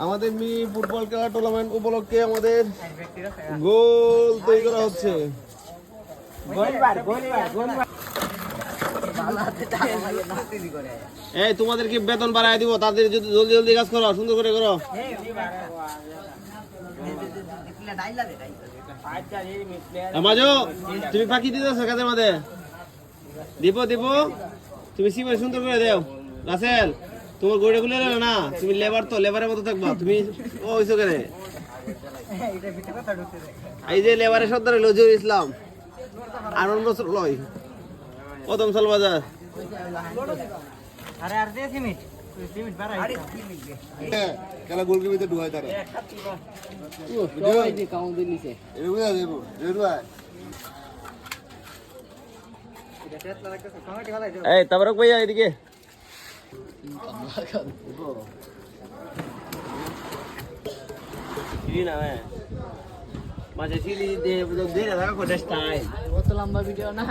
আমাদের mini football খেলা tournament উপলক্ষে আমাদের গোল তৈরি করা হচ্ছে। এই তোমাদেরকে বেতন বাড়ায় দিব, তাদের জলদি জলদি কাজ করো, সুন্দর করে করো। মাজো তুমি ফাঁকি দিতেছ কাজের মধ্যে, দিব দিব তুমি সিমেন্ট সুন্দর করে দেও। রাসেল তোমার গড়ে গুলো না, তুমি লেবার তো লেবারের মতো থাকবা তুমি। ও হইছো কেন? এই যে লেবারের সর্দার নজরুল ইসলাম আনন্দ লয় প্রথম সাল বাজার। আরে আর দে সিমেন্ট সিমেন্ট বাড়াই খেলা গোলকে ভিতরে ঢুকাই তারা এই যে কাউন্ট দিলিছে এই বুঝা দেবো এই তারপরে ভাইয়া এদিকে না মাঝে সিলি দে দেখা কোটা স্টাইল কত লম্বা ভিডিও না।